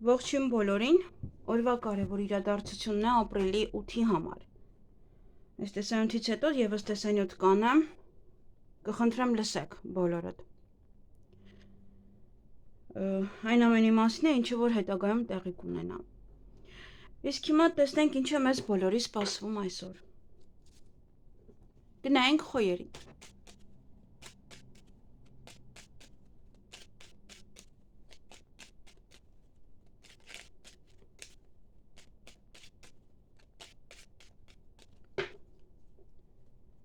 Ողջույն բոլորին, օրվա կարևոր իրադարձությունն է ապրիլի 8-ի համար։ Այս տեսանյութից հետո եւս տեսանյութ կանեմ, կխնդրեմ լսեք բոլորդ։ Այն ամենի մասին է, ինչը որ հետագայում տեղի կունենա։ Իսկ հիմա տեսնենք ինչ է մեզ բոլորի սպասվում այսօր։ Գնայինք խոյերին։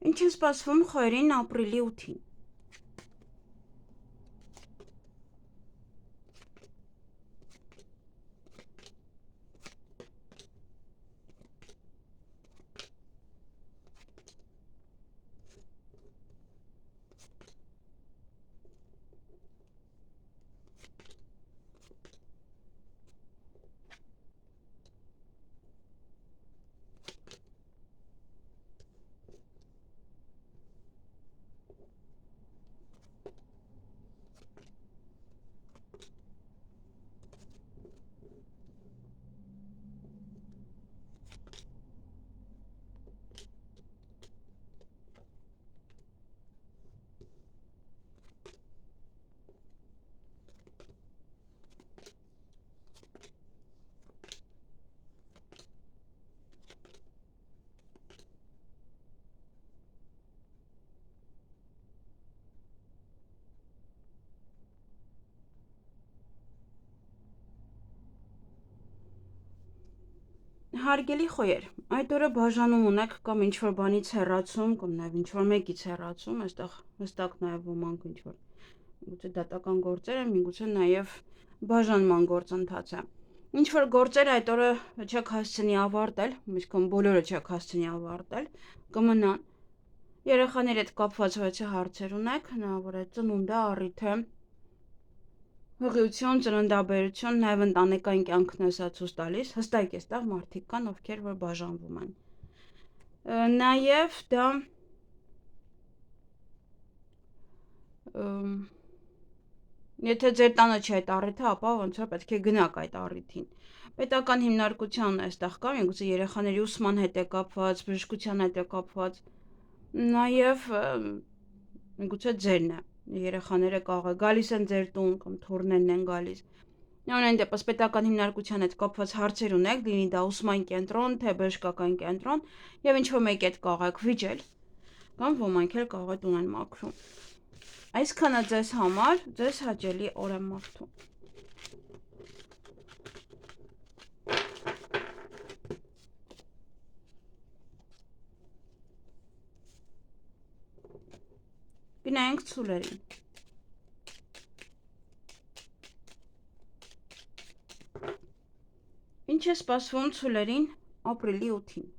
Ինչ է սպասվում խոյերին ապրիլի 8-ին։ Հարգելի խոյեր, այդ օրը բաժանում ունեք կամ ինչ-որ բանից հեռացում, կամ նաև ինչ-որ մեկից հեռացում, այստեղ հստակ նաև ոմանք ինչ-որ գուցե դատական գործեր են, միգուցե նաև բաժանման գործընթաց է։ Ինչ-որ գործեր այդ օրը չեք հասցնի ավարտել, այսինքն բոլորը չեք հասցնի ավարտել, կմնան։ Երեխաների հետ կապված ոչ հարցեր ունեք, հնարավոր է ծնունդը, առիթը, հղիություն, ծննդաբերություն, նաև ընտանեկան կյանքն է ցույց տալիս, հստակ էստեղ մարդիկ կան, ովքեր որ բաժանվում են։ Նաև դա եթե ձեր տանը չի այդ առիթը, ապա ոնց որ պետք է գնաք այդ առիթին։ Պետական հիմնարկության այստեղ կա, միգուցե երեխաների ուսման հետ է կապված, բժշկության հետ է կապված, նաև միգուցե ձերն է։ Երեխաները գալիս են ձեր տուն կամ թորներն են գալիս։ Ամենայն դեպս պետական հիմնարկության հետ կապված հարցեր ունեք, լինի դա ուսման կենտրոն, թե բժշկական կենտրոն, եւ ինչ-որ մեկի հետ կարող եք վիճել, կամ ոմանք էլ կարող եք տուն են մաքրում։ Այսքանը ձեզ համար, ձեզ հաճելի օր եմ մաղթում։ Գնայինք ցուլերին։ Ինչ է սպասվում ցուլերին ապրիլի 8-ին։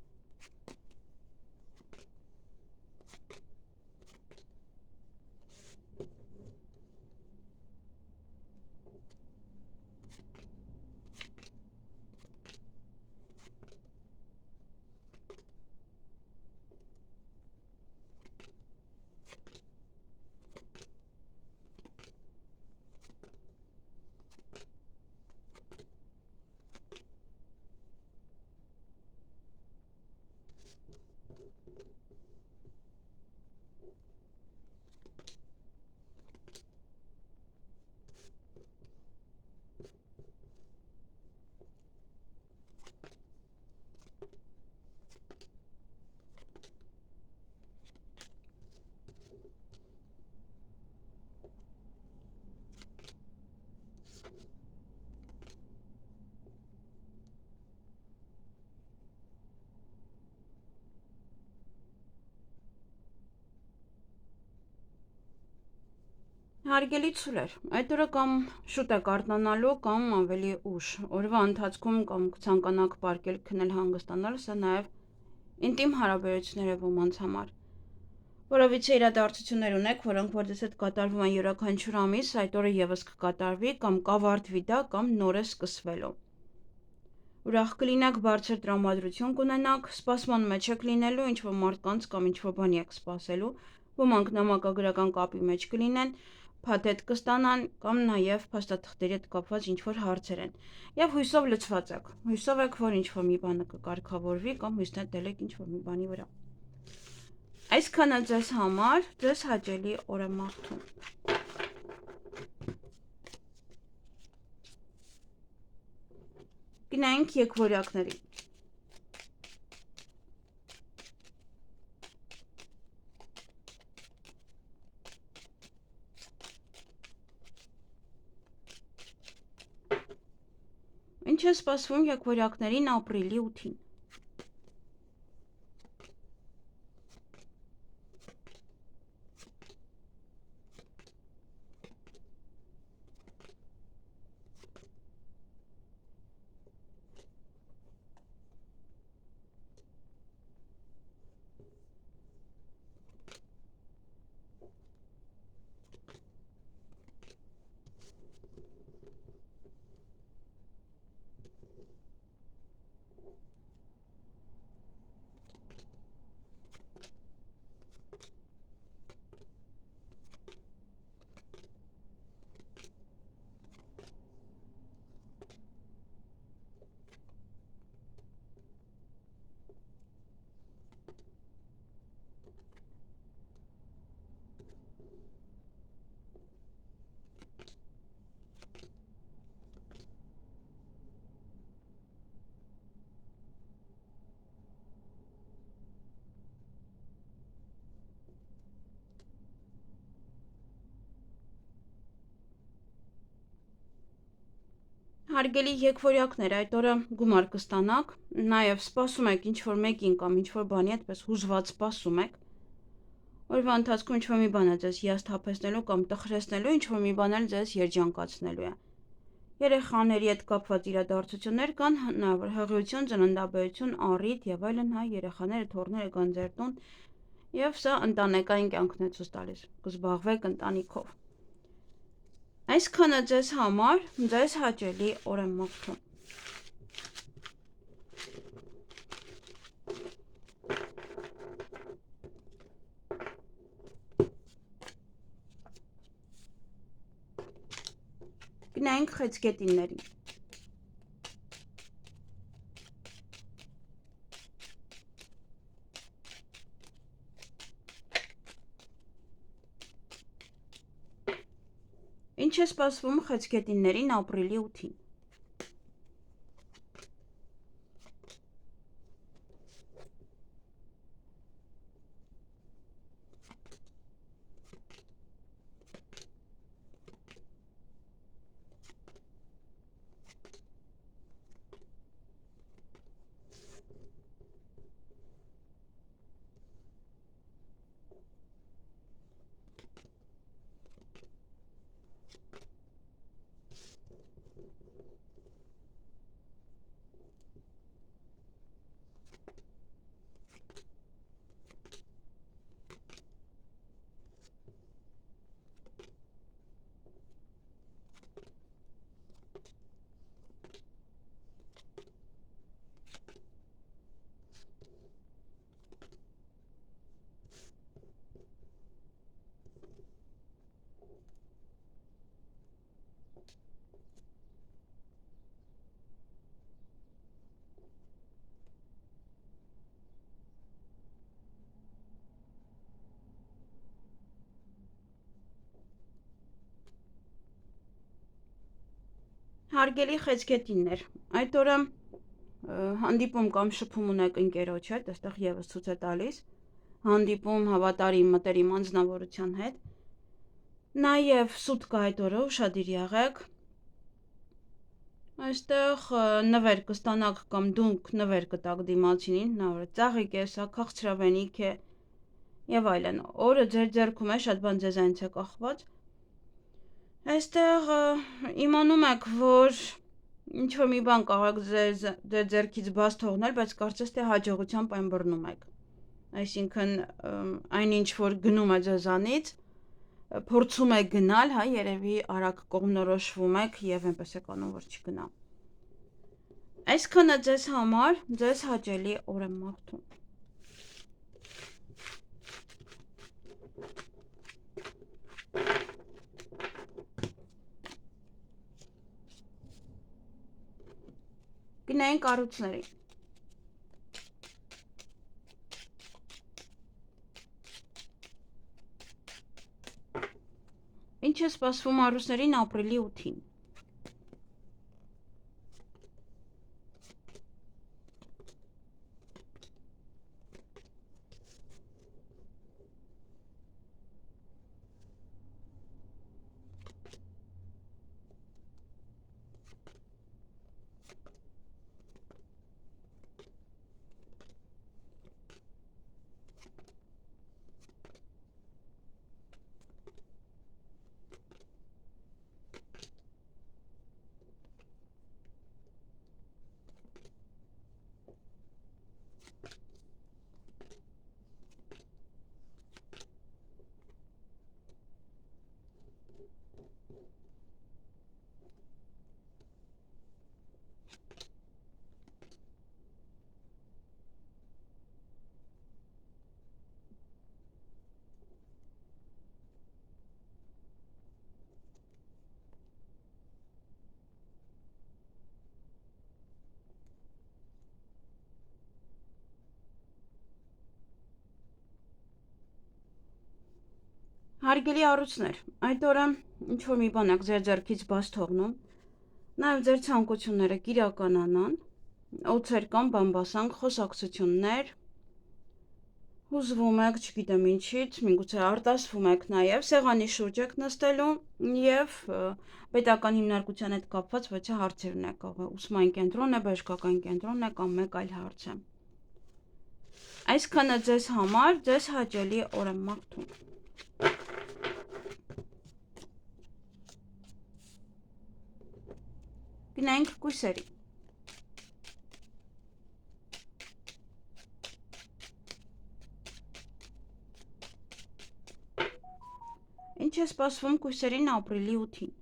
Հարգելի ցուլեր, այդ օրը կամ շուտ եք արթնանալու, կամ ավելի ուշ։ Օրվա ընթացքում կամ կցանկանաք պարկել, քնել, հանգստանալ, սա նաև ինտիմ հարաբերություններ է ոմանց համար։ Որովիցե իրադարձություններ ունեք, որոնք որ ձեզ հետ կատարվում են յուրաքանչյուր ամիս, այդ օրը եւս կկատարվի կամ կավարտվի դա, կամ նոր է սկսվելու։ Ուրախ կլինեք, բարձր տրամադրություն կունենաք, սպասման մեջ եք լինելու, ինչ-որ մարդկանց կամ ինչ-որ բանի եք սպասելու, ոմանք նամակագրական կապի մեջ կլինեն, փաթեթ կստանան կամ նաև փաստաթղթերի հետ կապված ինչ-որ հարցեր են։ Եվ հույսով լցված եք։ Հույսով եք, որ ինչ-որ մի բանը կկարգավորվի կամ հույս դրեք ինչ-որ մի բանի վրա։ Այսքանը ձեզ համար ձեզ հաճելի օր եմ մաղթում։ Գնանք եկվորյակների։ Ինչ է սպասվում եկվորյակներին ապրիլի 8-ին։ Հարգելի եկվորյակներ, այդ օրը գումար կստանաք, նաև սպասում եք ինչ-որ մեկին կամ ինչ-որ բանի այդպես հուզված սպասում եք։ Օրվա ընթացքում ինչ-որ մի բան է ձեզ հիասթափեցնելու կամ տխրեցնելու, ինչ-որ մի բան էլ ձեզ երջանկացնելու է։ Երեխաների հետ կապված իրադարձություններ կան, հնարավոր հղիություն, ծննդաբերություն, առիթ եւ այլն, երեխաները, թոռները կան ձեր տուն, եւ սա ընտանեկան կյանքն է ցույց տալիս։ Կզբաղվեք ընտանիքով։ Այսքանը ձեզ համար ձեզ հաճելի օր եմ մաղթում։ Գնանք խեցգետիններին։ Ինչ է սպասվում խեցգետիններին ապրիլի 8-ին։ Հարգելի խեցգետիններ, այդ օրը հանդիպում կամ շփում ունեք ընկերոջ հետ, այստեղ եւս ցույց է տալիս, հանդիպում հավատարիմ մտերիմ անձնավորության հետ, նաև սուտ կա այդ օրը, ուշադիր եղեք, այստեղ նվեր կստանաք կամ դուք նվեր կտաք դիմացինին, հնարավոր է ծաղիկ է, սա քաղցրավենիք է եւ այլն, օրը ձեր ձեռքում է, շատ բան ձեզանից է կախված, այստեղ իմանում եք, որ ինչ-որ մի բան կարող եք ձեր ձեռքից բաց թողնել, բայց կարծես թե հաջողությամբ այն բռնում եք, այսինքն այնինչ, որ գնում է ձեզանից, փորձում եք գնալ, երևի արագ կողմնորոշվում եք եւ այնպես եք անում, որ չգնա։ Այսքանը ձեզ համար ձեզ հաճելի օր եմ մաղթում։ Գնային կառույցների։ Ինչ է սպասվում ամառուսներին ապրիլի 8-ին։ Հարգելի առույցներ, այդ օրը ինչ-որ մի բան եք ձեր ձեռքից բաց թողնում, նաև ձեր ցանկությունները կիրականանան, օձեր կամ բամբասանք խոսակցություններ, հուզվում եք, չգիտեմ ինչից, միգուցե արտասվում եք նաև, սեղանի շուրջ եք նստելու և պետական հիմնարկության հետ կապված ոչ է հարցերն եք աղը, ուսման կենտրոն է, բժշկական կենտրոն է կամ մեկ այլ հարց է։ Այսքանը ձեզ համար, ձեզ հաճելի օր եմ մաղթում։ Գնայինք կույսերի։ Ինչ է սպասվում կույսերին ապրիլի 8-ին։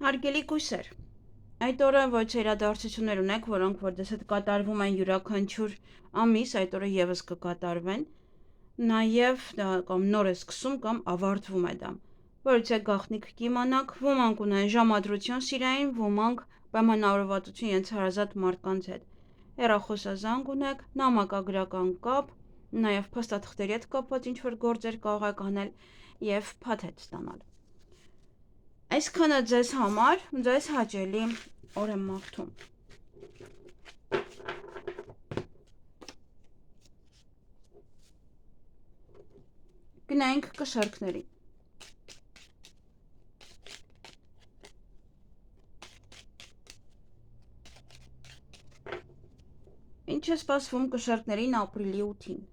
Հարգելի կույսեր, այդ օրը ոչ իրադարձություններ ունեք, որոնք որ դες հետ կատարվում են յուրաքանչյուր ամիս, այդ օրը եւս կկատարվեն, նաև կամ նոր է սկսում կամ ավարտվում է դա, որից է գաղտնիք կիմանաք, ոմանք ունեն ժամադրություն սիրային, ոմանք պայմանավորվածություն ենթարազատ մարդկանց հետ, հեռախոսազանգ ունեք, նամակագրական կապ, նաև փաստաթղթերի հետ կապված ինչ-որ գործեր կարող եք անել և փաթեթ ստանալ։ Այսքանը ձեզ համար, ձեզ հաճելի օր եմ մաղթում։ Գնայինք կշեռքների։ Ինչ է սպասվում կշեռքներին ապրիլի 8-ին։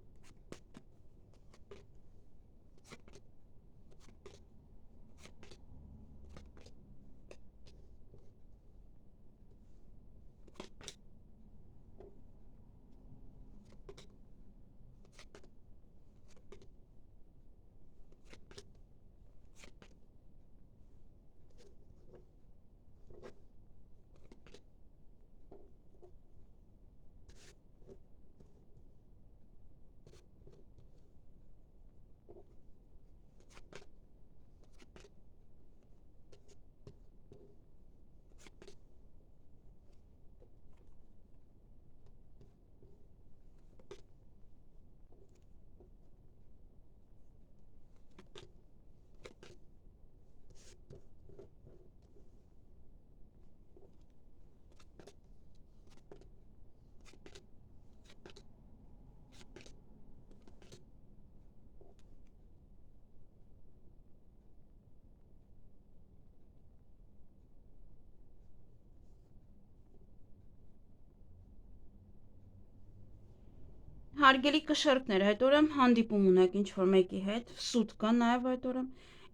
Հարգելի կշեռքներ, այդ օրը հանդիպում ունեք ինչ-որ մեկի հետ, սուտ կա նաև այդ օրը,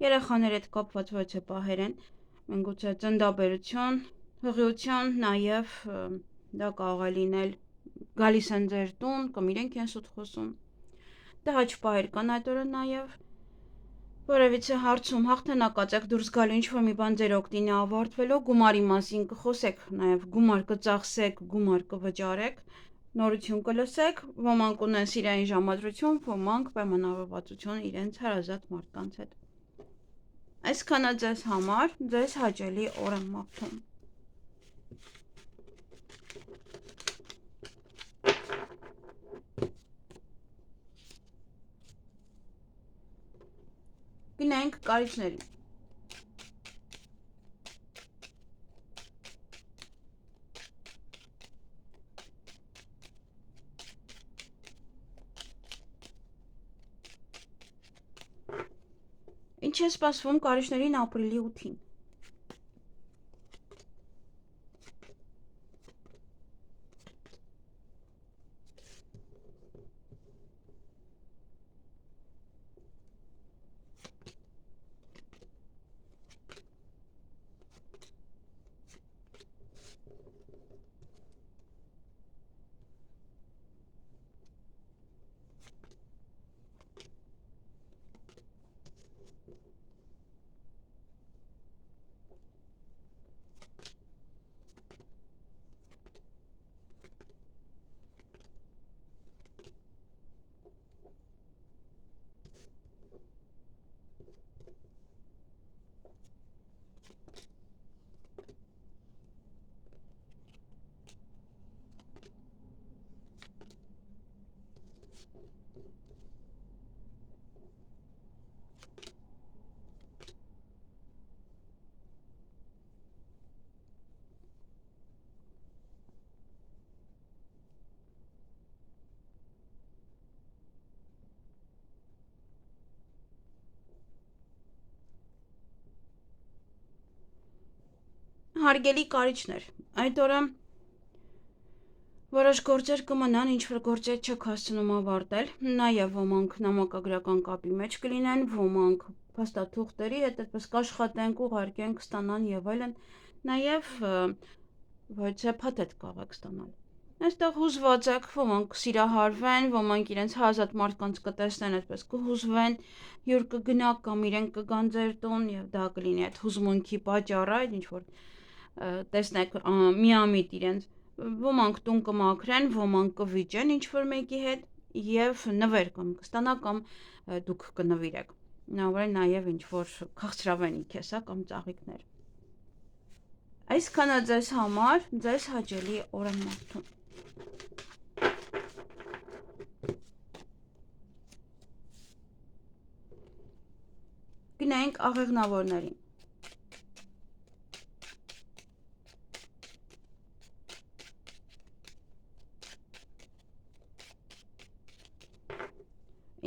երեխաների հետ կապված ոչ է պահեր են, մենք գուցե ծննդաբերություն, հղիություն, նաև դա կարող է լինել գալիս են ձեր տուն, կամ իրենք են սուտ խոսում, տհաճ պահեր կան այդ օրը նաև, որևիցե հարցում հաղթանակած եք դուրս գալու ինչ-որ մի բան ձեր օգտին է ավարտվելու, գումարի մասին կխոսեք, նաև գումար կծախսեք, գումար կվճարեք, նորություն կլսեք, ոմանք ունեն սիրային ժամադրություն, ոմանք պայմանավորվածություն իրենց հարազատ մարդկանց հետ։ Այսքանը ձեզ համար, ձեզ հաճելի օր եմ մաղթում։ Գնանք կարիճներին։ Ինչ է սպասվում կարիճներին ապրիլի 8-ին։ Հարգելի կարիճներ, այդ օրը որոշ գործեր կմնան, ինչ-որ գործեր չեք հասցնում ավարտել, նաև ոմանք նամակագրական կապի մեջ կլինեն, ոմանք փաստաթուղթերի հետ, այդպես կաշխատենք, ուղարկենք, ստանան եւ այլն, նաև ոչ է փաթեթ կարող եք ստանալ։ Այստեղ հուզված եք, ոմանք սիրահարվեն, ոմանք իրենց հարազատ մարդկանց կտեսնեն, այդպես կհուզվեն, յուր կգնաք կամ իրենք կգան ձեր տուն եւ դա կլինի այդ հուզմունքի պատճառը, ինչ որ տեսնեք միամիտ իրենց, ոմանք տուն կմաքրեն, ոմանք կվիճեն ինչ-որ մեկի հետ եւ նվեր կամ կստանա կամ դուք կնվիրեք։ Նավարը նաեւ ինչ-որ քաղցրավենիք է, սա կամ ծաղիկներ։ Այսքանը ձեզ համար, ձեզ հաճելի օր եմ մաղթում։ Գնանք աղեղնավորներին։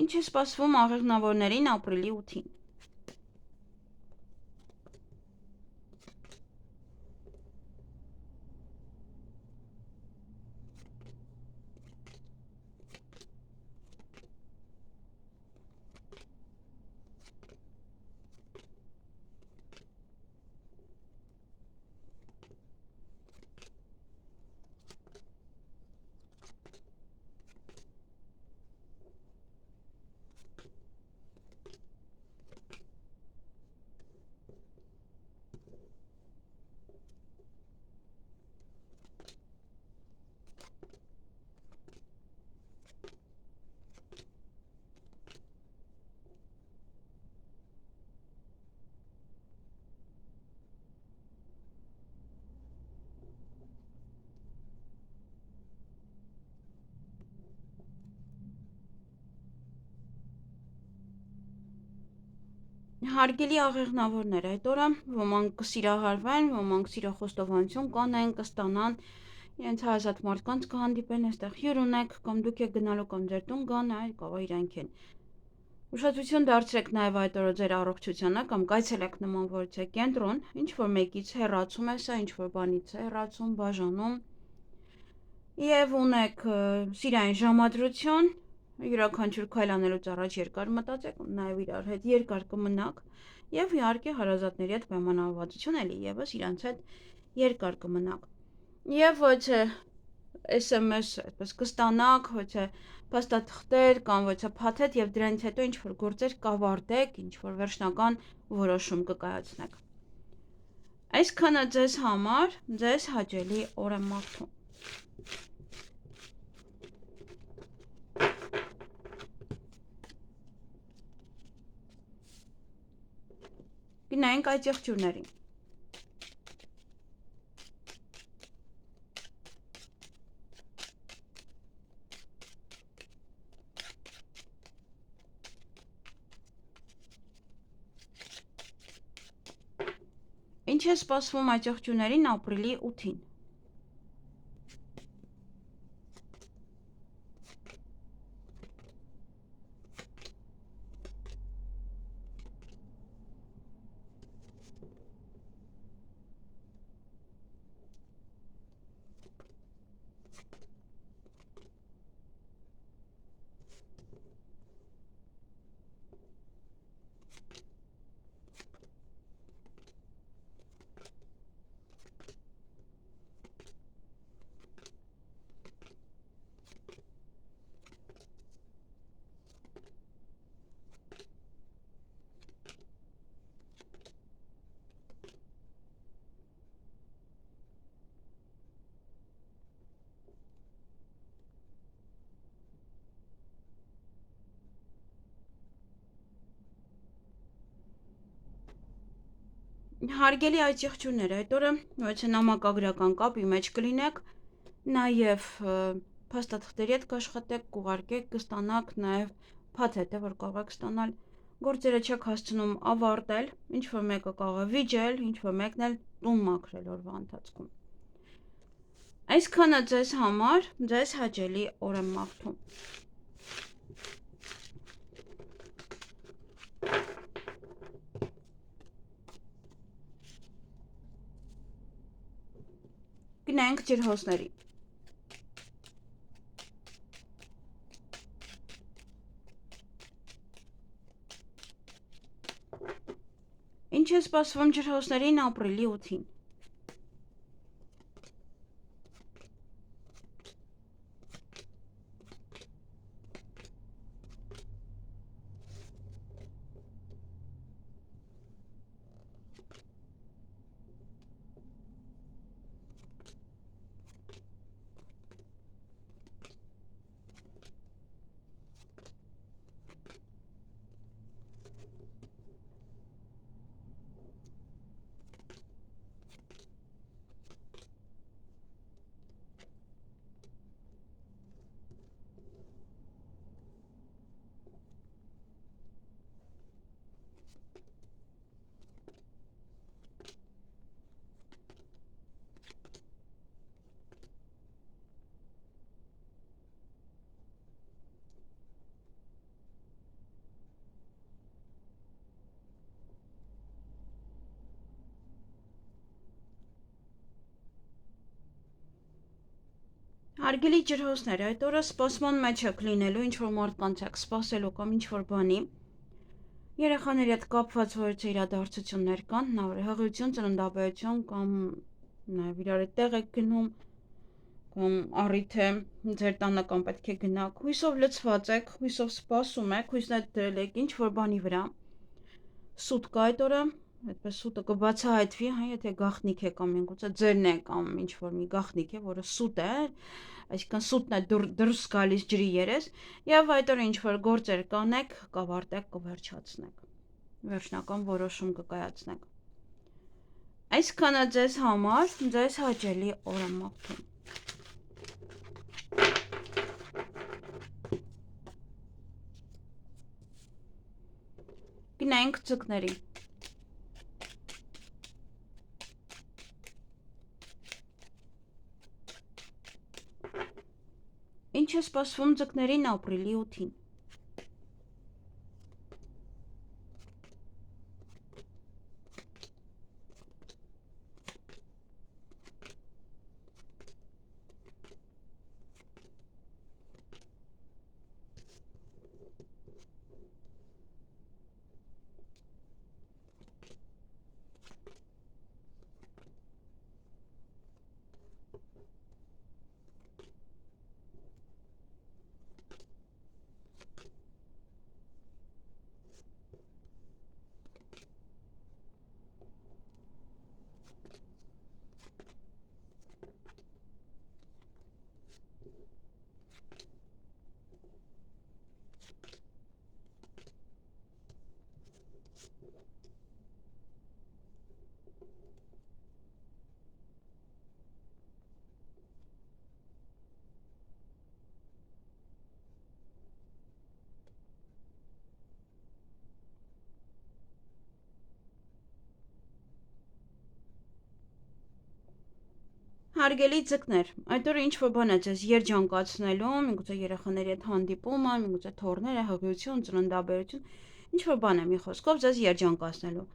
Ինչ է սպասվում աղեղնավորներին ապրիլի 8-ին։ Հարգելի աղեղնավորներ, այդ օրը ոմանք կսիրահարվեն, ոմանք սիրախոստովանություն կանեն, կստանան, իրենց հարազատ մարդկանց կհանդիպեն, այստեղ հյուր ունեք, կամ դուք եք գնալու կամ ձեր տուն գան, այլ կարող իրանք են։ Ուշադրություն դարձրեք նաև այդ օրը ձեր առողջությանը կամ կայցելեք նման որևէ կենտրոն, ինչ որ մեկից հեռացում է սա, ինչ որ բանից է հեռացում, բաժանում։ Եվ ունեք սիրային ժամադրություն, յուրաքանչյուր քայլ անելուց առաջ երկար մտածեք, նաև իրար հետ երկար կմնաք, եւ իհարկե հարազատների հետ պայմանավորվածություն էլի եւս իրանց հետ երկար կմնաք։ Եվ ոչ է SMS այդպես կստանաք, ոչ է փաստաթղթեր կամ ոչ է փաթեթ եւ դրանից հետո ինչ որ գործեր կավարտեք, ինչ որ վերջնական որոշում կկայացնեք։ Այսքանը ձեզ համար ձեզ հաճելի օր եմ մաղթում։ Գնայինք այդ եղջյուրներին։ Ինչ է սպասվում այդ եղջյուրներին ապրիլի 8-ին։ Հարգելի այդ եղջյուրները, այդ օրը ոչ է նամակագրական կապի մեջ կլինեք, նաև փաստաթղթերի հետ կաշխատեք, կուղարկեք, կստանաք նաև փաթեթը, որ կարող եք ստանալ, գործերը չեք հասցնում ավարտել, ինչ որ մեկը կարող է վիճել, ինչ որ մեկն էլ տուն մաքրել օրվա ընթացքում։ Այսքանը ձեզ համար ձեզ հաճելի օր եմ մաղթում։ Գնանք ջրհոսների։ Ինչ է սպասվում ջրհոսներին ապրիլի 8-ին։ Հարգելի ջրհոսներ, այդ օրը սպասման մեջ եք լինելու, ինչ որ մարդկանց եք սպասելու կամ ինչ որ բանի։ Երեխաների հետ կապված որոշ իրադարձություններ կան, հղիություն, ծննդաբերություն կամ նաև իրար հետ տեղ եք գնում կամ առիթ է ձեր տանը կամ պետք է գնաք, հույսով լցված եք, հույսով սպասում եք, հույսներ դրել եք ինչ որ բանի վրա։ Սուտ կա այդ օրը, այդպես սուտը կբացահայտվի, հա, եթե գաղտնիք է կամ միգուցե ձերն է կամ ինչ որ մի գաղտնիք է, որը սուտ է, այսինքն սուտն է դուրս գալիս ջրի երես, եւ այդ օրը ինչ որ գործեր կանեք, կավարտեք, կվերջացնեք։ Վերջնական որոշում կկայացնեք։ Այսքանը ձեզ համար ձեզ հաճելի օր եմ մաղթում։ Գնանք ձկների։ Ինչ է սպասվում ձկներին ապրիլի 8-ին։ Հարգելի ձկներ, այդ օրը ինչ-որ բան է ձեզ երջանկացնելու, միգուցե երեխաների հետ հանդիպումը, միգուցե թոռները, հղիություն, ծննդաբերություն, ինչ-որ բան է մի խոսքով ձեզ երջանկացնելու։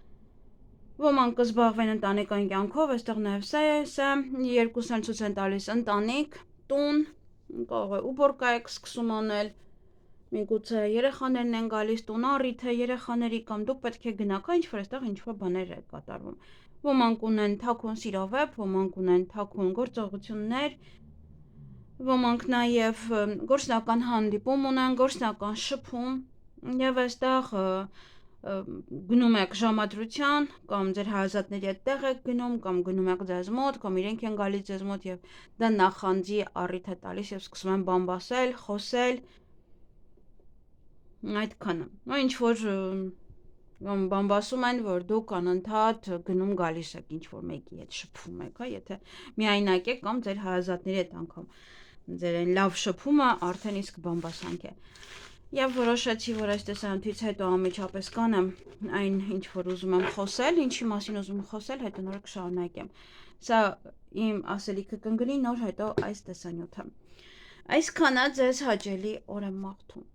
Ոմանք կզբաղվեն ընտանեկան կյանքով, այստեղ նաև սա երկուսն էլ ցույց են տալիս ընտանիք, տուն, կարող է ուբորկա եք սկսում անել, միգուցե երեխաներն են գալիս, տուն առիթ է երեխաների կամ դուք պետք է գնաք, ինչ-որ այստեղ ինչ-որ բաներ է կատարվում։ Ոմանք ունեն թաքուն սիրավեպ, ոմանք ունեն թաքուն գործողություններ, ոմանք նաև գործնական հանդիպում ունեն, գործնական շփում, եւ այստեղ գնում եք ժամադրության, կամ ձեր հարազատների հետ տեղ եք գնում, կամ գնում եք ձեզ մոտ, կամ իրենք են գալիս ձեզ մոտ եւ դա նախանձի առիթ է տալիս եւ սկսում են բամբասել, խոսել, այդքանը։ Ու ինչ որ բամբասում են, որ դուք անընդհատ գնում գալիս եք ինչ-որ մեկի հետ շփվում եք, հա, եթե միայնակ եք կամ ձեր հարազատների հետ անգամ ձեր այն լավ շփումը արդեն իսկ բամբասանք է։ Եվ որոշեցի, որ այս տեսանյութից հետո անմիջապես կանեմ այն, ինչ որ ուզում եմ խոսել, ինչի մասին ուզում եմ խոսել, հետո նոր կշարունակեմ։ Սա իմ ասելիքը կընկնի նոր հետո այս տեսանյութը։ Այսքանը ձեզ հաճելի օր եմ մաղթում։